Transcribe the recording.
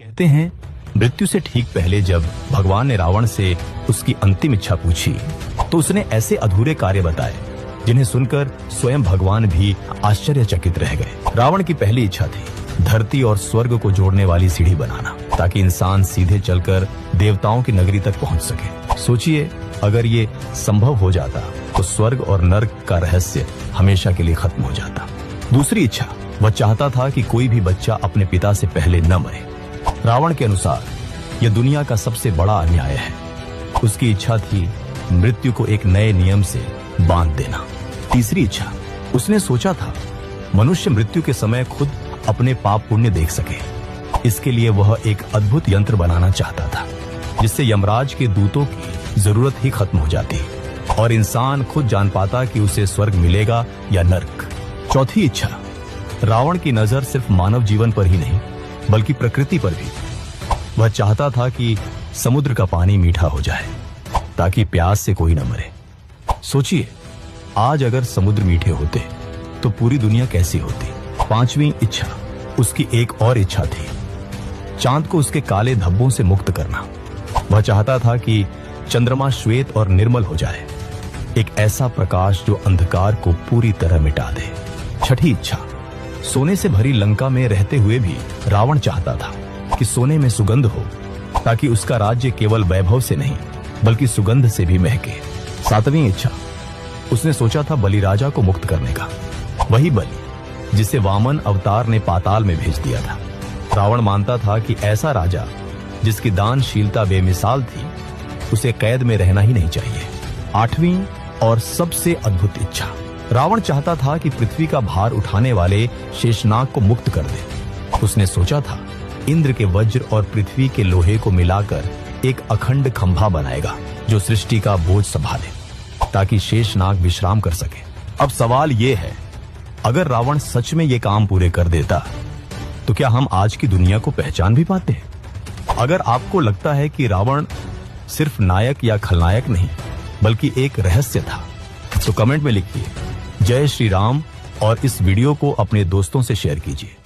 कहते हैं मृत्यु से ठीक पहले जब भगवान ने रावण से उसकी अंतिम इच्छा पूछी तो उसने ऐसे अधूरे कार्य बताए जिन्हें सुनकर स्वयं भगवान भी आश्चर्यचकित रह गए। रावण की पहली इच्छा थी धरती और स्वर्ग को जोड़ने वाली सीढ़ी बनाना ताकि इंसान सीधे चलकर देवताओं की नगरी तक पहुंच सके। सोचिए अगर ये संभव हो जाता तो स्वर्ग और नर्क का रहस्य हमेशा के लिए खत्म हो जाता। दूसरी इच्छा, वह चाहता था कि कोई भी बच्चा अपने पिता से पहले न मरे। रावण के अनुसार यह दुनिया का सबसे बड़ा अन्याय है। उसकी इच्छा थी मृत्यु को एक नए नियम से बांध देना। तीसरी इच्छा, उसने सोचा था मनुष्य मृत्यु के समय खुद अपने पाप पुण्य देख सके। इसके लिए वह एक अद्भुत यंत्र बनाना चाहता था जिससे यमराज के दूतों की जरूरत ही खत्म हो जाती और इंसान खुद जान पाता कि उसे स्वर्ग मिलेगा या नर्क। चौथी इच्छा, रावण की नजर सिर्फ मानव जीवन पर ही नहीं बल्कि प्रकृति पर भी। वह चाहता था कि समुद्र का पानी मीठा हो जाए ताकि प्यास से कोई न मरे। सोचिए आज अगर समुद्र मीठे होते तो पूरी दुनिया कैसी होती। पांचवी इच्छा, उसकी एक और इच्छा थी चांद को उसके काले धब्बों से मुक्त करना। वह चाहता था कि चंद्रमा श्वेत और निर्मल हो जाए, एक ऐसा प्रकाश जो अंधकार को पूरी तरह मिटा दे। छठी इच्छा, सोने से भरी लंका में रहते हुए भी रावण चाहता था कि सोने में सुगंध हो ताकि उसका राज्य केवल वैभव से नहीं बल्कि सुगंध से भी महके। सातवीं इच्छा, उसने सोचा था बलि राजा को मुक्त करने का, वही बलि जिसे वामन अवतार ने पाताल में भेज दिया था। रावण मानता था कि ऐसा राजा जिसकी दानशीलता बेमिसाल थी उसे कैद में रहना ही नहीं चाहिए। आठवीं और सबसे अद्भुत इच्छा, रावण चाहता था कि पृथ्वी का भार उठाने वाले शेषनाग को मुक्त कर दे। उसने सोचा था इंद्र के वज्र और पृथ्वी के लोहे को मिलाकर एक अखंड खंभा बनाएगा जो सृष्टि का बोझ संभाले ताकि शेषनाग विश्राम कर सके। अब सवाल ये है, अगर रावण सच में ये काम पूरे कर देता तो क्या हम आज की दुनिया को पहचान भी पाते हैं? अगर आपको लगता है कि रावण सिर्फ नायक या खलनायक नहीं बल्कि एक रहस्य था तो कमेंट में लिखिए जय श्री राम और इस वीडियो को अपने दोस्तों से शेयर कीजिए।